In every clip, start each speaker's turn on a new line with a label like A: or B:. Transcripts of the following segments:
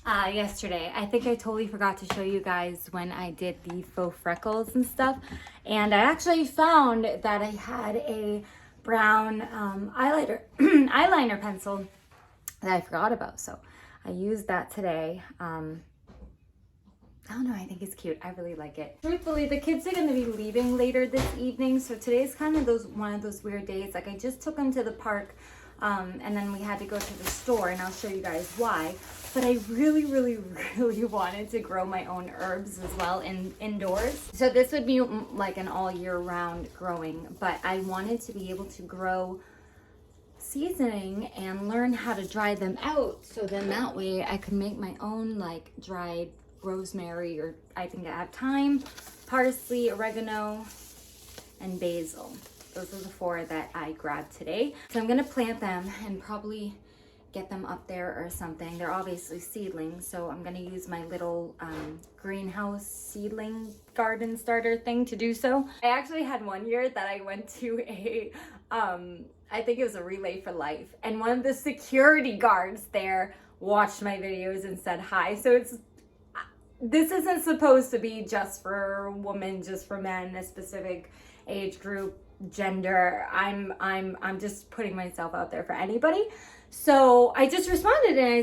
A: Yesterday. I think I totally forgot to show you guys when I did the faux freckles and stuff. And I actually found that I had a brown eyeliner pencil that I forgot about. So I used that today. I don't know, I think it's cute. I really like it. Truthfully, the kids are going to be leaving later this evening. So today's kind of one of those weird days. Like I just took them to the park and then we had to go to the store, and I'll show you guys why. But I really wanted to grow my own herbs as well indoors. So this would be like an all year round growing, but I wanted to be able to grow seasoning and learn how to dry them out. So then that way I could make my own like dried rosemary, or I think I have thyme, parsley, oregano, and basil. Those are the 4 that I grabbed today. So I'm gonna plant them and probably get them up there or something. They're obviously seedlings, so I'm gonna use my little greenhouse seedling garden starter thing to do so. I actually had one year that I went to a, I think it was a Relay for Life, and one of the security guards there watched my videos and said hi. So this isn't supposed to be just for women, just for men, a specific age group, gender. I'm just putting myself out there for anybody. So I just responded and I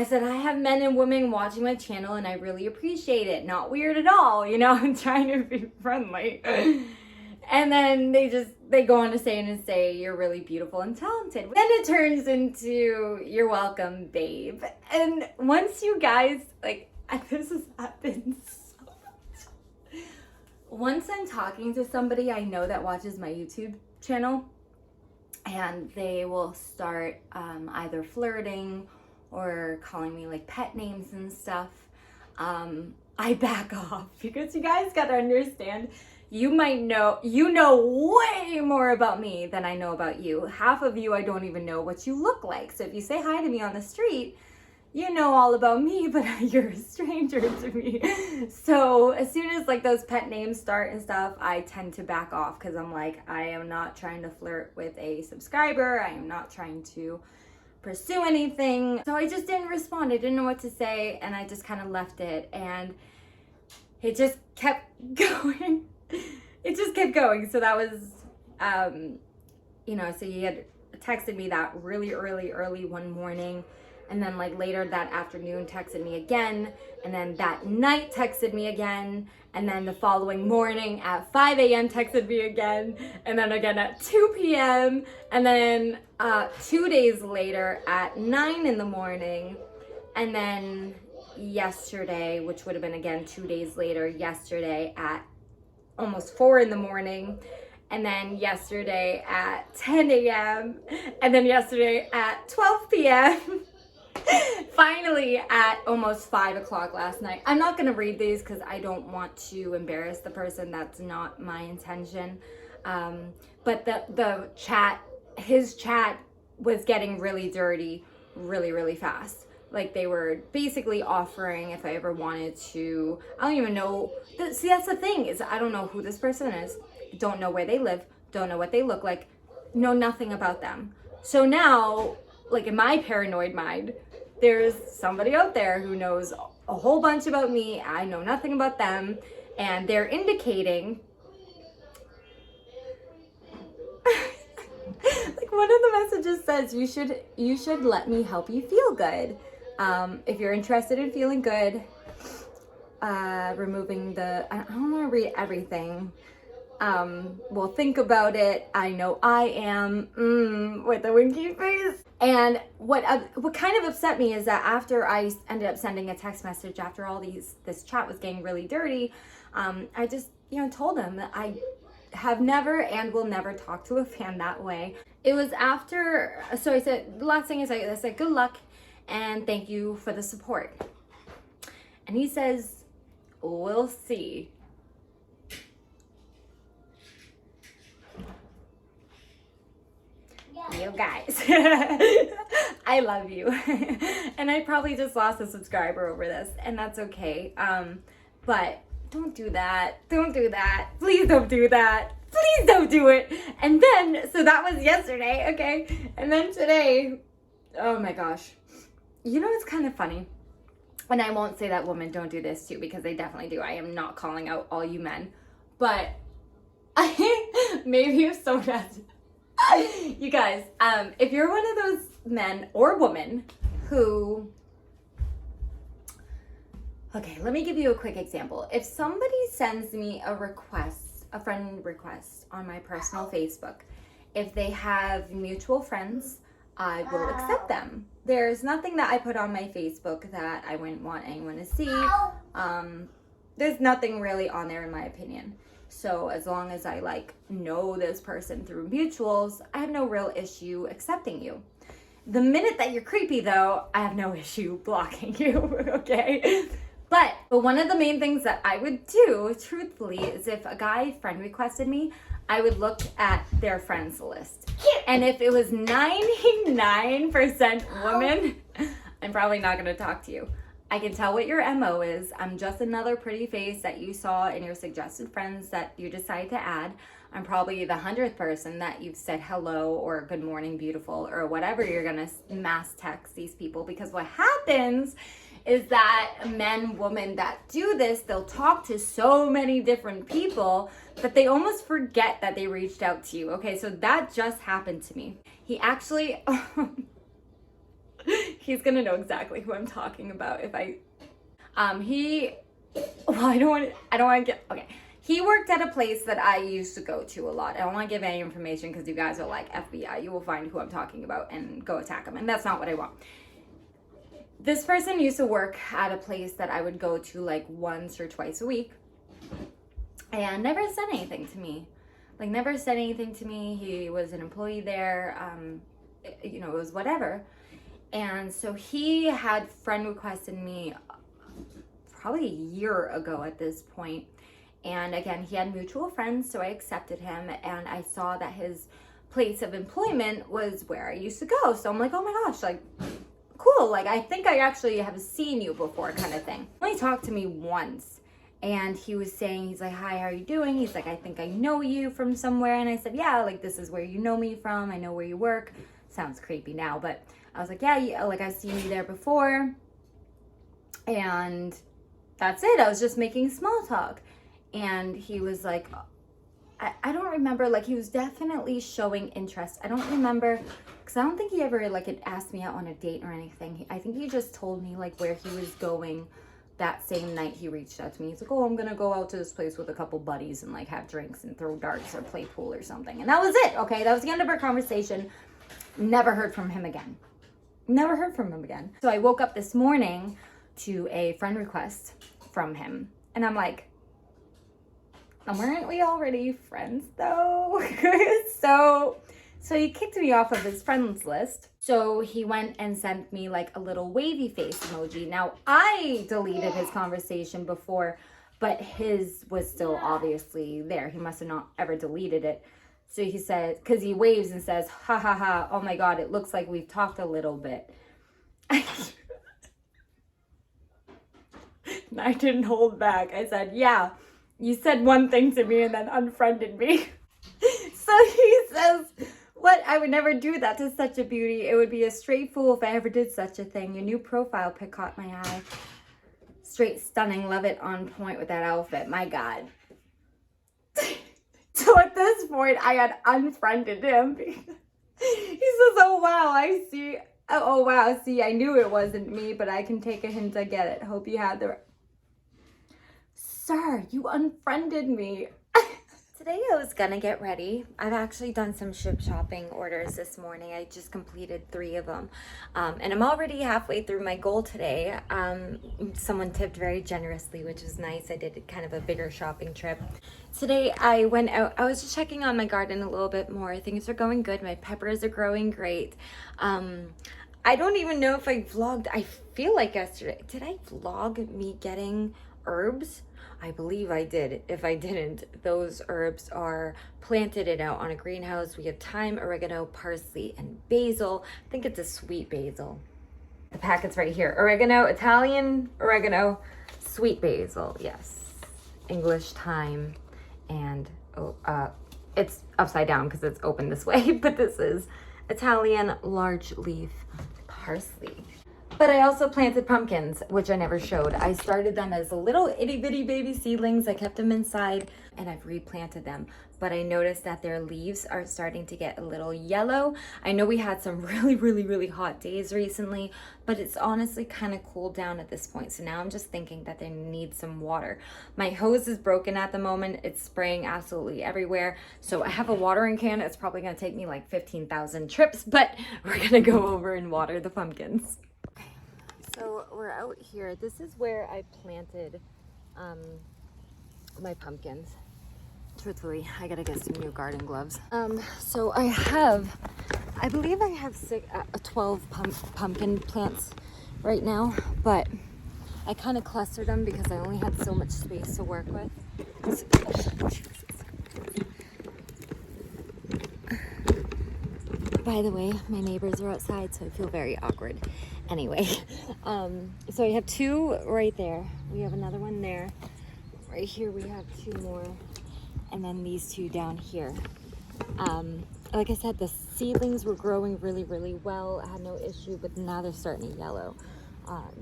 A: said I have men and women watching my channel and I really appreciate it. Not weird at all, you know, I'm trying to be friendly. And then they go on to say you're really beautiful and talented. Then it turns into you're welcome, babe. And once you guys, like, this has happened so much. Once I'm talking to somebody I know that watches my YouTube channel, and they will start either flirting or calling me like pet names and stuff, I back off, because you guys gotta understand, you know way more about me than I know about you. Half of you, I don't even know what you look like. So if you say hi to me on the street, you know all about me, but you're a stranger to me. So as soon as like those pet names start and stuff, I tend to back off, because I'm like, I am not trying to flirt with a subscriber. I am not trying to pursue anything. So I just didn't respond. I didn't know what to say, and I just kind of left it, and it just kept going. It just kept going. So that was, you know, so he had texted me that really early one morning. And then like later that afternoon texted me again, and then that night texted me again, and then the following morning at 5 a.m. texted me again, and then again at 2 p.m. and then 2 days later at 9 in the morning, and then yesterday, which would have been again 2 days later, yesterday at almost 4 in the morning, and then yesterday at 10 a.m. and then yesterday at 12 p.m. Finally at almost 5 o'clock last night. I'm not gonna read these because I don't want to embarrass the person. That's not my intention. But the chat, his chat was getting really dirty really fast. Like they were basically offering if I ever wanted to, I don't even know. See, that's the thing, is I don't know who this person is, don't know where they live, don't know what they look like, know nothing about them. So now, like in my paranoid mind, there's somebody out there who knows a whole bunch about me. I know nothing about them, and they're indicating like one of the messages says, you should let me help you feel good. If you're interested in feeling good, removing the, I don't want to read everything. Well, think about it. I know I am, with a winky face. And what kind of upset me is that after I ended up sending a text message, after all this chat was getting really dirty, I just, told him that I have never and will never talk to a fan that way. It was after, so I said, the last thing is I said, good luck and thank you for the support. And he says, we'll see. You guys, I love you. And I probably just lost a subscriber over this, and that's okay. But don't do that. Don't do that. Please don't do that. Please don't do it. And then, so that was yesterday, okay? And then today, oh my gosh. You know what's kind of funny? And I won't say that women don't do this too, because they definitely do. I am not calling out all you men, but maybe if someone has, you guys, if you're one of those men or women who, okay, let me give you a quick example. If somebody sends me a request, a friend request on my personal Facebook, if they have mutual friends, I will accept them. There's nothing that I put on my Facebook that I wouldn't want anyone to see. There's nothing really on there in my opinion. So as long as I like know this person through mutuals, I have no real issue accepting you. The minute that you're creepy though, I have no issue blocking you, okay? But one of the main things that I would do, truthfully, is if a guy friend requested me, I would look at their friends list. And if it was 99% women, I'm probably not going to talk to you. I can tell what your MO is. I'm just another pretty face that you saw in your suggested friends that you decide to add. I'm probably the 100th person that you've said hello or good morning, beautiful, or whatever you're going to mass text these people. Because what happens is that men, women that do this, they'll talk to so many different people that they almost forget that they reached out to you. Okay, so that just happened to me. He actually, he's gonna know exactly who I'm talking about if I, I don't want to get, okay. He worked at a place that I used to go to a lot. I don't want to give any information because you guys are like FBI. You will find who I'm talking about and go attack him. And that's not what I want. This person used to work at a place that I would go to like once or twice a week and never said anything to me. Like never said anything to me. He was an employee there. You know, it was whatever. And so he had friend requested me probably a year ago at this point. And again, he had mutual friends, so I accepted him and I saw that his place of employment was where I used to go. So I'm like, oh my gosh, like, cool, like I think I actually have seen you before kind of thing. He only talked to me once and he was saying, he's like, hi, how are you doing? He's like, I think I know you from somewhere. And I said, yeah, like this is where you know me from. I know where you work. Sounds creepy now, but I was like, yeah, like I've seen you there before. And that's it. I was just making small talk. And he was like, I don't remember, like he was definitely showing interest. I don't remember, because I don't think he ever like had asked me out on a date or anything. I think he just told me like where he was going that same night he reached out to me. He's like, oh, I'm gonna go out to this place with a couple buddies and like have drinks and throw darts or play pool or something. And that was it, okay? That was the end of our conversation. Never heard from him again. Never heard from him again. So I woke up this morning to a friend request from him. And I'm like, weren't we already friends though? So he kicked me off of his friends list. So he went and sent me like a little wavy face emoji. Now I deleted his conversation before, but his was still obviously there. He must have not ever deleted it. So he said, because he waves and says, ha ha ha, oh my God, it looks like we've talked a little bit. And I didn't hold back. I said, yeah. You said one thing to me and then unfriended me. So he says, what? I would never do that to such a beauty. It would be a straight fool if I ever did such a thing. Your new profile pic caught my eye. Straight stunning. Love it, on point with that outfit. My God. So at this point, I had unfriended him. He says, oh wow, I see. Oh wow, see, I knew it wasn't me, but I can take a hint. I get it. Hope you had the... Sir, you unfriended me. Today I was gonna get ready. I've actually done some shopping orders this morning. I just completed 3 of them. And I'm already halfway through my goal today. Someone tipped very generously, which is nice. I did kind of a bigger shopping trip. Today I went out, I was just checking on my garden a little bit more. Things are going good. My peppers are growing great. I don't even know if I vlogged. I feel like yesterday, did I vlog me getting herbs? I believe I did. If I didn't, those herbs are planted and out on a greenhouse. We have thyme, oregano, parsley, and basil. I think it's a sweet basil. The packet's right here. Oregano, Italian oregano, sweet basil. Yes. English thyme, and it's upside down because it's open this way, but this is Italian large leaf parsley. But I also planted pumpkins, which I never showed. I started them as little itty bitty baby seedlings. I kept them inside and I've replanted them. But I noticed that their leaves are starting to get a little yellow. I know we had some really hot days recently, but it's honestly kind of cooled down at this point. So now I'm just thinking that they need some water. My hose is broken at the moment. It's spraying absolutely everywhere. So I have a watering can. It's probably gonna take me like 15,000 trips, but we're gonna go over and water the pumpkins. So we're out here. This is where I planted my pumpkins. Truthfully, I gotta get some new garden gloves. So I believe I have 12 pumpkin plants right now, but I kind of clustered them because I only had so much space to work with. By the way, my neighbors are outside, so I feel very awkward. Anyway, so I have 2 right there. We have another one there. Right here we have 2 more. And then these 2 down here. Like I said, the seedlings were growing really well. I had no issue, but now they're starting to yellow.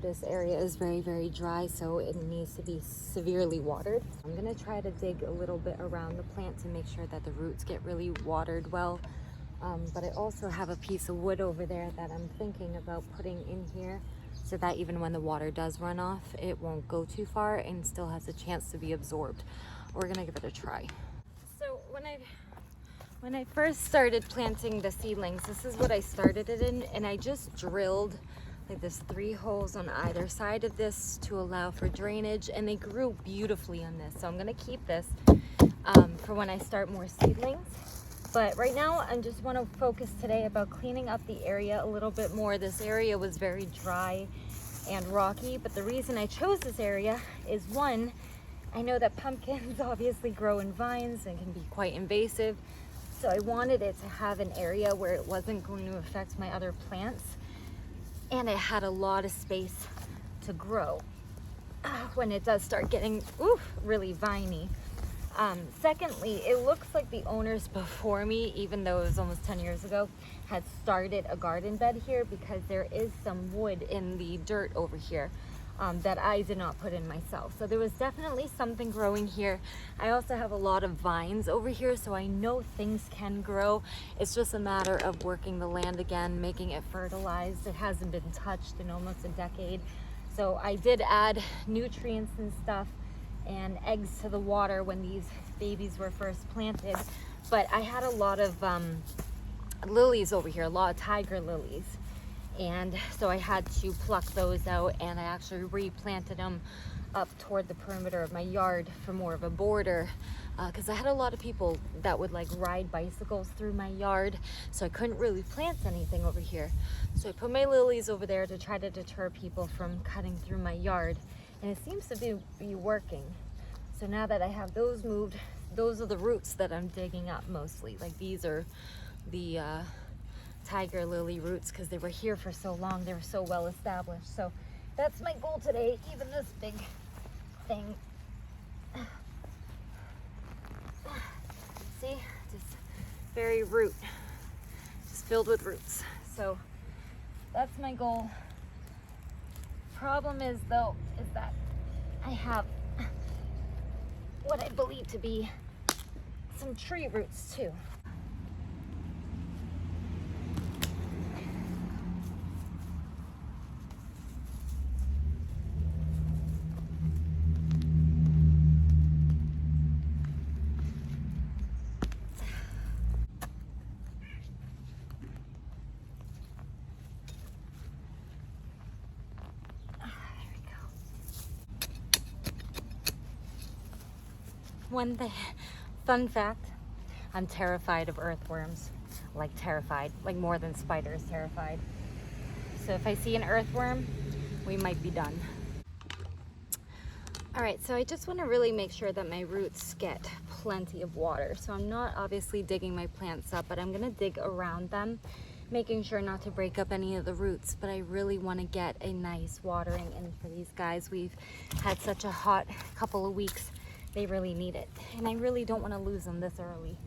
A: This area is very dry, so it needs to be severely watered. I'm gonna try to dig a little bit around the plant to make sure that the roots get really watered well. But I also have a piece of wood over there that I'm thinking about putting in here so that even when the water does run off, it won't go too far and still has a chance to be absorbed. We're gonna give it a try. So when I first started planting the seedlings, this is what I started it in, and I just drilled like this 3 holes on either side of this to allow for drainage, and they grew beautifully on this. So I'm gonna keep this for when I start more seedlings. But right now, I just want to focus today about cleaning up the area a little bit more. This area was very dry and rocky, but the reason I chose this area is, one, I know that pumpkins obviously grow in vines and can be quite invasive. So I wanted it to have an area where it wasn't going to affect my other plants. And it had a lot of space to grow when it does start getting really viney. Secondly, it looks like the owners before me, even though it was almost 10 years ago, had started a garden bed here because there is some wood in the dirt over here that I did not put in myself. So there was definitely something growing here. I also have a lot of vines over here, so I know things can grow. It's just a matter of working the land again, making it fertilized. It hasn't been touched in almost a decade. So I did add nutrients and stuff and eggs to the water when these babies were first planted. But I had a lot of lilies over here, a lot of tiger lilies. And so I had to pluck those out, and I actually replanted them up toward the perimeter of my yard for more of a border, because I had a lot of people that would like ride bicycles through my yard, so I couldn't really plant anything over here. So I put my lilies over there to try to deter people from cutting through my yard, and it seems to be working. So now that I have those moved, those are the roots that I'm digging up mostly. Like these are the tiger lily roots because they were here for so long. They were so well established. So that's my goal today. Even this big thing. See, just very root, just filled with roots. So that's my goal. Problem is though, is that I have what I believe to be some tree roots too. One thing, fun fact, I'm terrified of earthworms. Like terrified, like more than spiders terrified. So if I see an earthworm, we might be done. All right, so I just want to really make sure that my roots get plenty of water. So I'm not obviously digging my plants up, but I'm gonna dig around them, making sure not to break up any of the roots. But I really want to get a nice watering in for these guys. We've had such a hot couple of weeks. They really need it, and I really don't want to lose them this early.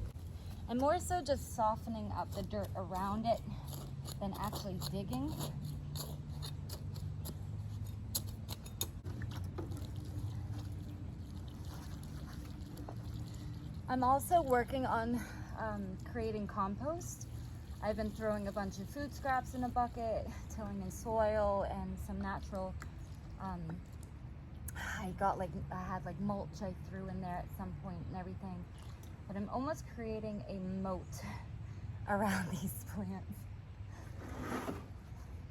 A: I'm more so just softening up the dirt around it than actually digging. I'm also working on creating compost. I've been throwing a bunch of food scraps in a bucket, tilling in soil, and some natural, I had like mulch I threw in there at some point and everything. But I'm almost creating a moat around these plants.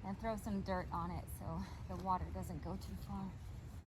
A: And throw some dirt on it so the water doesn't go too far.